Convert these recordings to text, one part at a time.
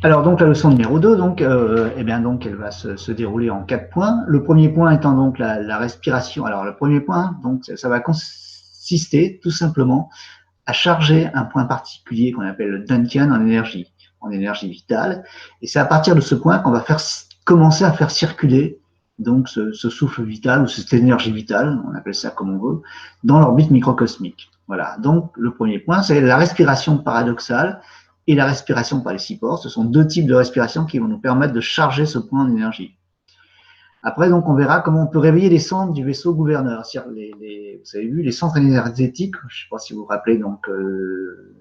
Alors donc la leçon numéro 2, donc, eh bien, donc elle va se dérouler en 4 points. Le premier point étant donc la respiration. Alors le premier point, donc ça va consister tout simplement à charger un point particulier qu'on appelle le Dantian en énergie vitale. Et c'est à partir de ce point qu'on va commencer à faire circuler donc ce souffle vital ou cette énergie vitale, on appelle ça comme on veut, dans l'orbite microcosmique. Voilà. Donc le premier point, c'est la respiration paradoxale et la respiration par les six pores. Ce sont deux types de respiration qui vont nous permettre de charger ce point en énergie. Après, donc, on verra comment on peut réveiller les centres du vaisseau gouverneur. Vous avez vu, les centres énergétiques, je ne sais pas si vous vous rappelez donc,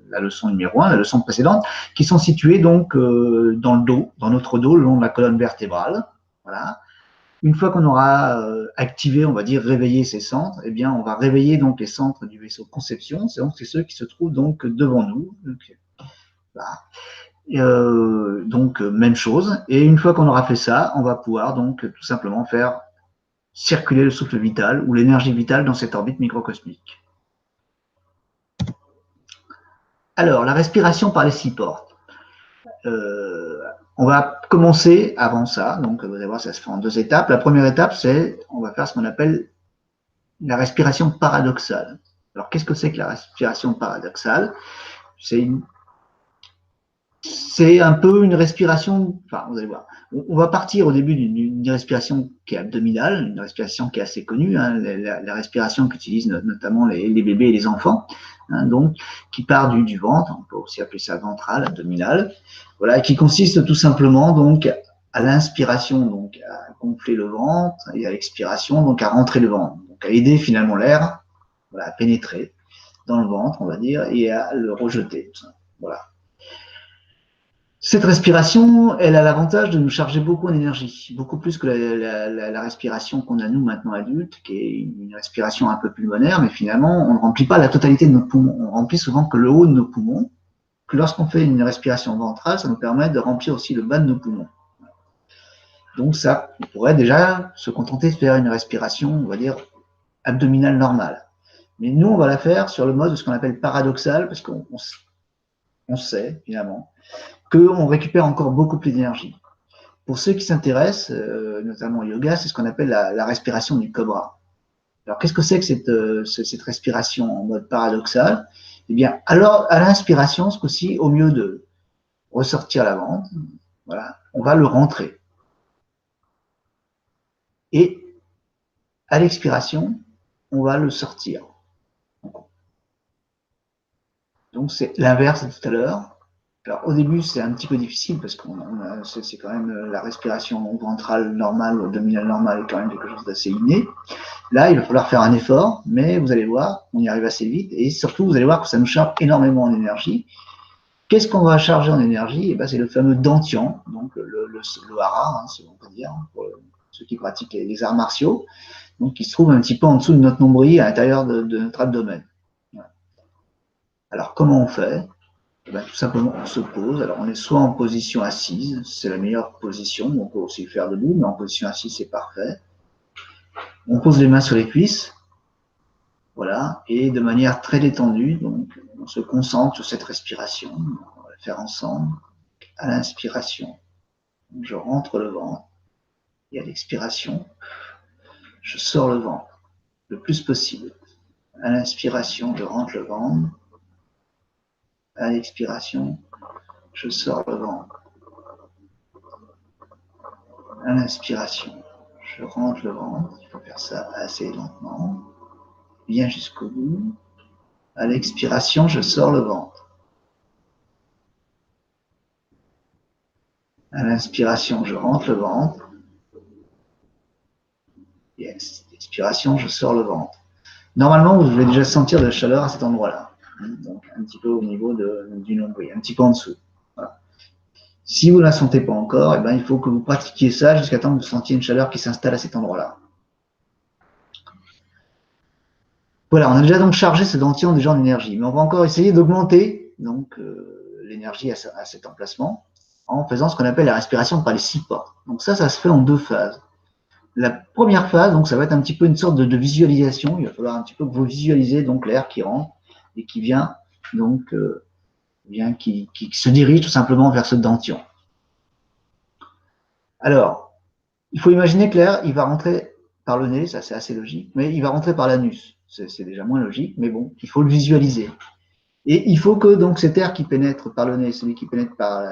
la leçon numéro 1, la leçon précédente, qui sont situés donc dans le dos, dans notre dos, le long de la colonne vertébrale. Voilà. Une fois qu'on aura activé, on va dire, réveillé ces centres, eh bien, on va réveiller donc les centres du vaisseau conception. C'est ceux qui se trouvent donc devant nous. Donc, voilà. Donc même chose. Et une fois qu'on aura fait ça, on va pouvoir donc tout simplement faire circuler le souffle vital ou l'énergie vitale dans cette orbite microcosmique. Alors, la respiration par les six portes. On va commencer avant ça, donc vous allez voir, ça se fait en deux étapes. La première étape, c'est, on va faire ce qu'on appelle la respiration paradoxale. Alors, qu'est-ce que c'est que la respiration paradoxale? C'est un peu une respiration, enfin, vous allez voir. On va partir au début d'une respiration qui est abdominale, une respiration qui est assez connue, hein, la respiration qu'utilisent notamment les bébés et les enfants, hein, donc, qui part du ventre, on peut aussi appeler ça ventrale, abdominale, voilà, qui consiste tout simplement donc à l'inspiration, donc à gonfler le ventre, et à l'expiration, donc à rentrer le ventre, donc à aider finalement l'air, voilà, à pénétrer dans le ventre, on va dire, et à le rejeter, voilà. Cette respiration, elle a l'avantage de nous charger beaucoup en énergie, beaucoup plus que la respiration qu'on a nous maintenant adultes, qui est une respiration un peu pulmonaire, mais finalement, on ne remplit pas la totalité de nos poumons. On remplit souvent que le haut de nos poumons, que lorsqu'on fait une respiration ventrale, ça nous permet de remplir aussi le bas de nos poumons. Donc ça, on pourrait déjà se contenter de faire une respiration, on va dire, abdominale normale. Mais nous, on va la faire sur le mode de ce qu'on appelle paradoxal, parce qu'on sait, finalement, qu'on récupère encore beaucoup plus d'énergie. Pour ceux qui s'intéressent, notamment au yoga, c'est ce qu'on appelle la respiration du cobra. Alors, qu'est-ce que c'est que cette respiration en mode paradoxal? Eh bien, alors, à l'inspiration, ce coup-ci, au mieux de ressortir la ventre, voilà, on va le rentrer. Et à l'expiration, on va le sortir. Donc, c'est l'inverse de tout à l'heure. Alors, au début, c'est un petit peu difficile parce que c'est quand même la respiration ventrale normale ou abdominale normale est quand même quelque chose d'assez inné. Là, il va falloir faire un effort, mais vous allez voir, on y arrive assez vite et surtout, vous allez voir que ça nous charge énormément en énergie. Qu'est-ce qu'on va charger en énergie? Eh ben, c'est le fameux dantian, donc le hara, hein, si on peut dire, pour ceux qui pratiquent les arts martiaux, donc qui se trouve un petit peu en dessous de notre nombril, à l'intérieur de notre abdomen. Voilà. Alors, comment on fait? Ben, tout simplement, on se pose. Alors, on est soit en position assise, c'est la meilleure position. On peut aussi le faire debout, mais en position assise, c'est parfait. On pose les mains sur les cuisses, voilà, et de manière très détendue. Donc, on se concentre sur cette respiration. On va le faire ensemble. À l'inspiration, je rentre le ventre, et à l'expiration, je sors le ventre le plus possible. À l'inspiration, je rentre le ventre. À l'expiration, je sors le ventre. À l'inspiration, je rentre le ventre. Il faut faire ça assez lentement, bien jusqu'au bout. À l'expiration, je sors le ventre. À l'inspiration, je rentre le ventre. Et à l'expiration, je sors le ventre. Normalement, vous devez déjà sentir de la chaleur à cet endroit-là. Donc, un petit peu au niveau du nombril, un petit peu en dessous. Voilà. Si vous ne la sentez pas encore, eh ben, il faut que vous pratiquiez ça jusqu'à temps que vous sentiez une chaleur qui s'installe à cet endroit-là. Voilà, on a déjà donc chargé ce dentier déjà en énergie, mais on va encore essayer d'augmenter donc l'énergie à cet emplacement en faisant ce qu'on appelle la respiration par les six portes. Donc ça se fait en deux phases. La première phase, donc ça va être un petit peu une sorte de visualisation. Il va falloir un petit peu que vous visualisez donc l'air qui rentre et qui vient donc qui se dirige tout simplement vers ce dantian. Alors, il faut imaginer que l'air, il va rentrer par le nez, ça c'est assez logique, mais il va rentrer par l'anus. C'est déjà moins logique, mais bon, il faut le visualiser. Et il faut que donc cet air qui pénètre par le nez, celui qui pénètre par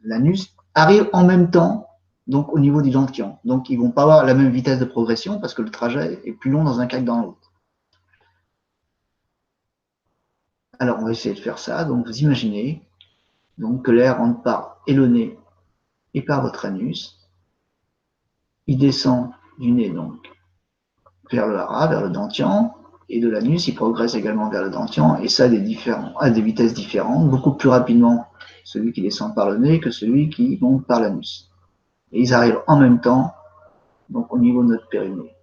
l'anus, arrive en même temps donc au niveau du dentition. Donc ils ne vont pas avoir la même vitesse de progression parce que le trajet est plus long dans un cas que dans l'autre. Alors on va essayer de faire ça. Donc vous imaginez donc, que l'air rentre par et le nez et par votre anus. Il descend du nez donc vers le hara, vers le dentition, et de l'anus, il progresse également vers le dentition, et ça à des vitesses différentes, beaucoup plus rapidement celui qui descend par le nez que celui qui monte par l'anus. Et ils arrivent en même temps, donc au niveau de notre périnée.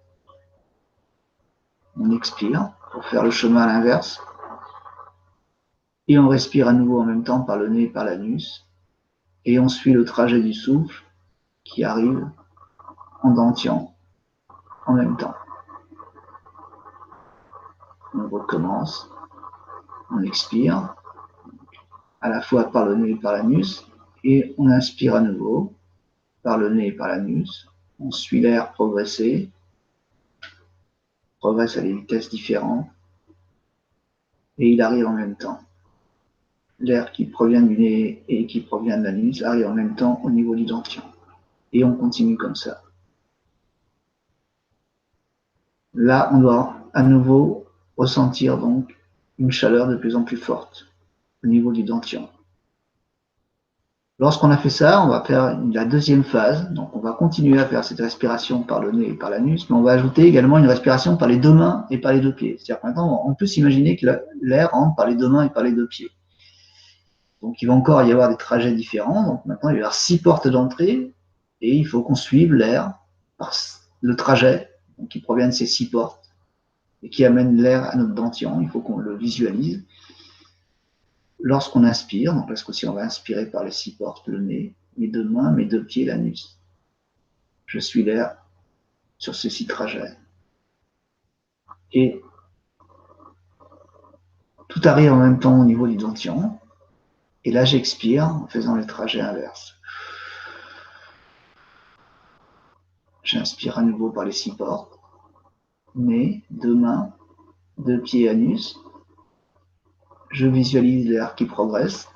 On expire pour faire le chemin à l'inverse, et on respire à nouveau en même temps par le nez et par l'anus, et on suit le trajet du souffle qui arrive en dentition en même temps. On recommence, on expire, à la fois par le nez et par l'anus, et on inspire à nouveau par le nez et par l'anus. On suit l'air progresser, progresse à des vitesses différentes, et il arrive en même temps. L'air qui provient du nez et qui provient de l'anus arrive en même temps au niveau du dentition. Et on continue comme ça. Là, on doit à nouveau ressentir donc une chaleur de plus en plus forte au niveau du dentition. Lorsqu'on a fait ça, on va faire la deuxième phase. Donc, on va continuer à faire cette respiration par le nez et par l'anus, mais on va ajouter également une respiration par les deux mains et par les deux pieds. C'est-à-dire que maintenant, on peut s'imaginer que l'air rentre par les deux mains et par les deux pieds. Donc, il va encore y avoir des trajets différents. Donc, maintenant, il va y avoir 6 portes d'entrée et il faut qu'on suive l'air par le trajet qui provient de ces 6 portes et qui amène l'air à notre dentition. Il faut qu'on le visualise. Lorsqu'on inspire, donc là, aussi, on va inspirer par les 6 portes, le nez, mes deux mains, mes deux pieds, l'anus. Je suis l'air sur ces 6 trajets. Et tout arrive en même temps au niveau du dentition. Et là, j'expire en faisant le trajet inverse. J'inspire à nouveau par les 6 portes. Nez, deux mains, deux pieds, anus. Je visualise l'air qui progresse.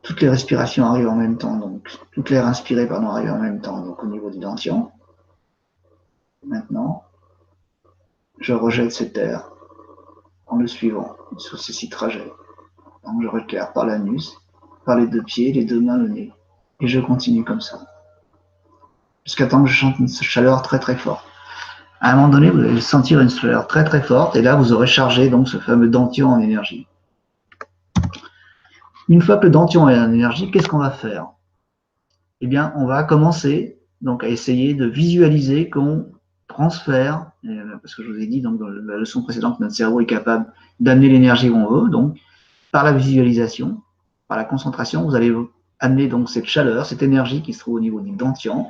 Toutes les respirations arrivent en même temps, donc toutes l'air inspiré arrive en même temps, donc au niveau du dentition. Maintenant, je rejette cet air en le suivant sur ces 6 trajets. Donc je reclaire par l'anus, par les deux pieds, les deux mains, le nez. Et je continue comme ça. Jusqu'à temps que je sente une chaleur très très forte. À un moment donné, vous allez sentir une chaleur très très forte et là, vous aurez chargé donc ce fameux dentition en énergie. Une fois que le dentition est en énergie, qu'est-ce qu'on va faire? Eh bien, on va commencer donc à essayer de visualiser qu'on transfère, parce que je vous ai dit donc dans la leçon précédente, notre cerveau est capable d'amener l'énergie où on veut, donc par la visualisation, par la concentration, vous allez amener donc cette chaleur, cette énergie qui se trouve au niveau du dentition,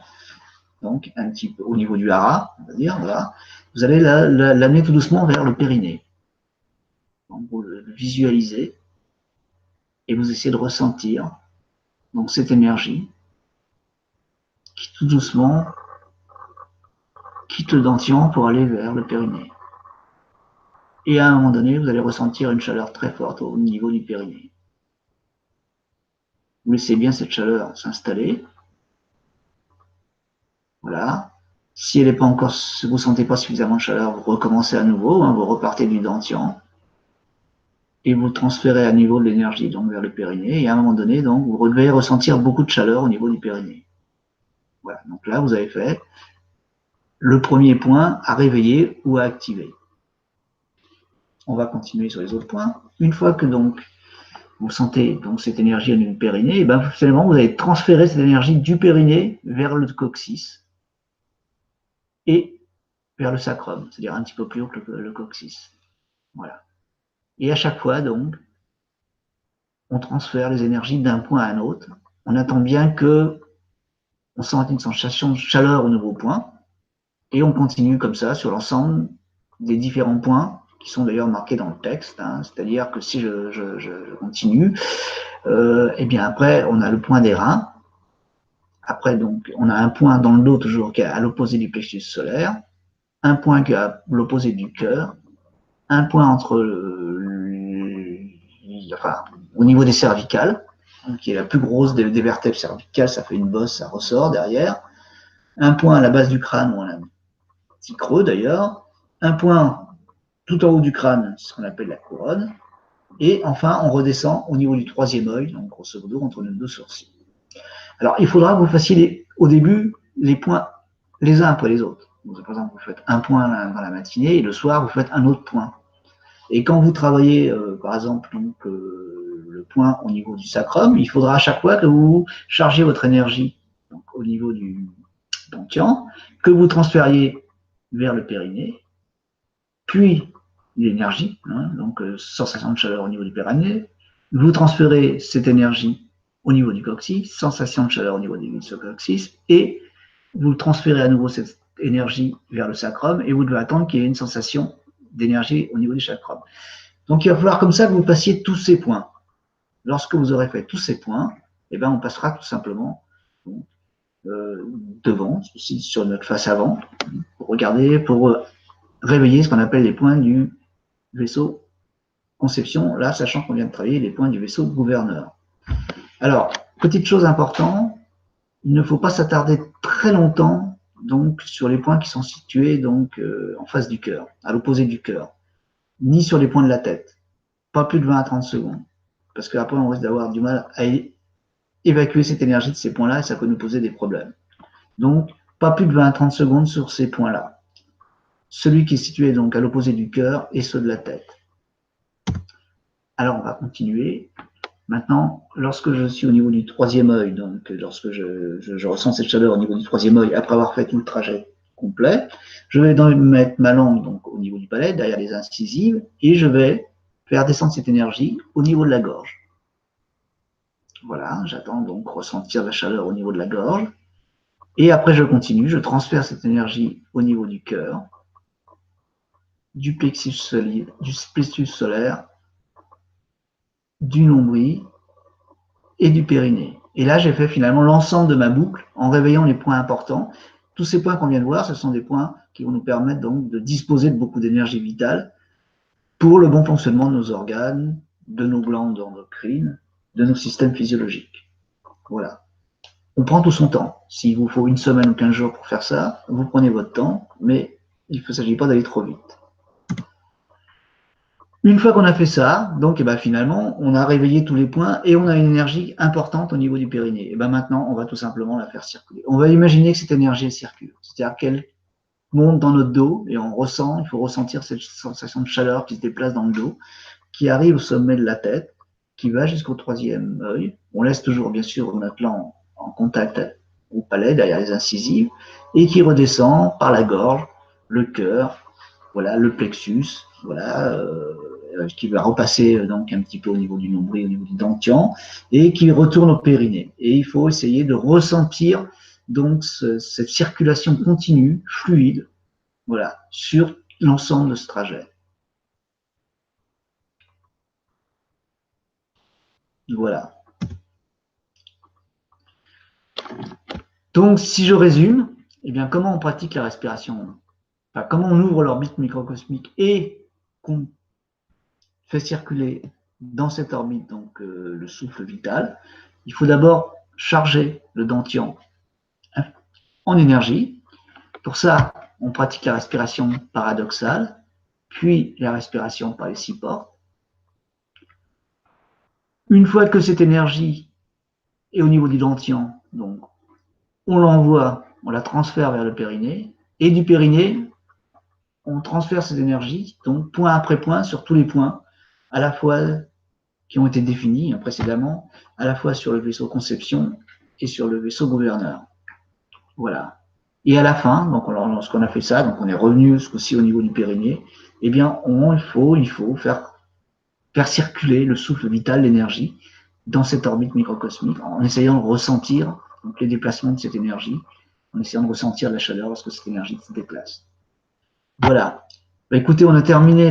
donc un petit peu au niveau du hara, on va dire, voilà. Vous allez l'amener tout doucement vers le périnée. Donc vous le visualisez et vous essayez de ressentir donc cette énergie qui tout doucement quitte le dentition pour aller vers le périnée. Et à un moment donné, vous allez ressentir une chaleur très forte au niveau du périnée. Vous laissez bien cette chaleur s'installer. Voilà. Si elle n'est pas encore, si vous ne sentez pas suffisamment de chaleur, vous recommencez à nouveau, vous repartez du dentition et vous transférez à niveau de l'énergie donc vers le périnée. Et à un moment donné, donc, vous devez ressentir beaucoup de chaleur au niveau du périnée. Voilà. Donc là, vous avez fait le premier point à réveiller ou à activer. On va continuer sur les autres points. Une fois que donc vous sentez donc cette énergie au niveau du périnée, et bien finalement vous allez transférer cette énergie du périnée vers le coccyx et vers le sacrum, c'est-à-dire un petit peu plus haut que le coccyx. Voilà. Et à chaque fois donc, on transfère les énergies d'un point à un autre. On attend bien que on sente une sensation de chaleur au nouveau point et on continue comme ça sur l'ensemble des différents points qui sont d'ailleurs marqués dans le texte, hein, c'est-à-dire que si je continue, et bien après, on a le point des reins. Après, donc, on a un point dans le dos toujours qui est à l'opposé du plexus solaire, un point qui est à l'opposé du cœur, un point entre enfin, au niveau des cervicales, qui est la plus grosse des vertèbres cervicales, ça fait une bosse, ça ressort derrière, un point à la base du crâne, où on a un petit creux d'ailleurs, un point tout en haut du crâne, ce qu'on appelle la couronne, et enfin on redescend au niveau du troisième œil, donc grosso modo entre nos deux sourcils. Alors il faudra que vous fassiez au début les points les uns après les autres. Donc, par exemple, vous faites un point dans la matinée et le soir vous faites un autre point. Et quand vous travaillez, par exemple, donc, le point au niveau du sacrum, il faudra à chaque fois que vous chargez votre énergie donc, au niveau du dantian, que vous transfériez vers le périnée, puis l'énergie, hein, donc sensation de chaleur au niveau du périnée, vous transférez cette énergie au niveau du coccyx, sensation de chaleur au niveau du coccyx, et vous transférez à nouveau cette énergie vers le sacrum, et vous devez attendre qu'il y ait une sensation d'énergie au niveau du sacrum. Donc il va falloir comme ça que vous passiez tous ces points. Lorsque vous aurez fait tous ces points, eh ben, on passera tout simplement devant, ici sur notre face avant, pour regarder, pour réveiller ce qu'on appelle les points du vaisseau conception, là, sachant qu'on vient de travailler les points du vaisseau gouverneur. Alors, petite chose importante, il ne faut pas s'attarder très longtemps donc, sur les points qui sont situés donc, en face du cœur, à l'opposé du cœur, ni sur les points de la tête. Pas plus de 20 à 30 secondes. Parce qu'après, on risque d'avoir du mal à évacuer cette énergie de ces points-là et ça peut nous poser des problèmes. Donc, pas plus de 20 à 30 secondes sur ces points-là. Celui qui est situé donc à l'opposé du cœur et ceux de la tête. Alors, on va continuer. Maintenant, lorsque je suis au niveau du troisième œil, donc lorsque je ressens cette chaleur au niveau du troisième œil, après avoir fait tout le trajet complet, je vais donc mettre ma langue donc, au niveau du palais, derrière les incisives, et je vais faire descendre cette énergie au niveau de la gorge. Voilà, j'attends donc ressentir la chaleur au niveau de la gorge. Et après, je continue, je transfère cette énergie au niveau du cœur, du plexus solaire, du nombril et du périnée. Et là, j'ai fait finalement l'ensemble de ma boucle en réveillant les points importants. Tous ces points qu'on vient de voir, ce sont des points qui vont nous permettre donc de disposer de beaucoup d'énergie vitale pour le bon fonctionnement de nos organes, de nos glandes endocrines, de nos systèmes physiologiques. Voilà. On prend tout son temps. S'il vous faut une semaine ou 15 jours pour faire ça, vous prenez votre temps, mais il ne s'agit pas d'aller trop vite. Une fois qu'on a fait ça, donc et ben finalement, on a réveillé tous les points et on a une énergie importante au niveau du périnée. Et ben maintenant, on va tout simplement la faire circuler. On va imaginer que cette énergie circule, c'est-à-dire qu'elle monte dans notre dos et on ressent, il faut ressentir cette sensation de chaleur qui se déplace dans le dos, qui arrive au sommet de la tête, qui va jusqu'au troisième œil. On laisse toujours bien sûr notre langue en contact au palais, derrière les incisives, et qui redescend par la gorge, le cœur, voilà, le plexus, voilà, qui va repasser donc un petit peu au niveau du nombril, au niveau du dantian, et qui retourne au périnée. Et il faut essayer de ressentir donc cette circulation continue, fluide, voilà, sur l'ensemble de ce trajet. Voilà. Donc, si je résume, eh bien, comment on pratique la respiration? Enfin, comment on ouvre l'orbite microcosmique et qu'on fait circuler dans cette orbite donc le souffle vital? Il faut d'abord charger le dantian en énergie. Pour ça, on pratique la respiration paradoxale, puis la respiration par les 6 portes. Une fois que cette énergie est au niveau du dantian, donc on l'envoie, on la transfère vers le périnée, et du périnée, on transfère cette énergie, donc point après point, sur tous les points, à la fois qui ont été définis précédemment, à la fois sur le vaisseau conception et sur le vaisseau gouverneur. Voilà. Et à la fin, donc lorsqu'on a fait ça, donc on est revenu aussi au niveau du périnée, eh bien, il faut faire circuler le souffle vital, l'énergie, dans cette orbite microcosmique, en essayant de ressentir donc, les déplacements de cette énergie, en essayant de ressentir la chaleur lorsque cette énergie se déplace. Voilà. Bah, écoutez, on a terminé.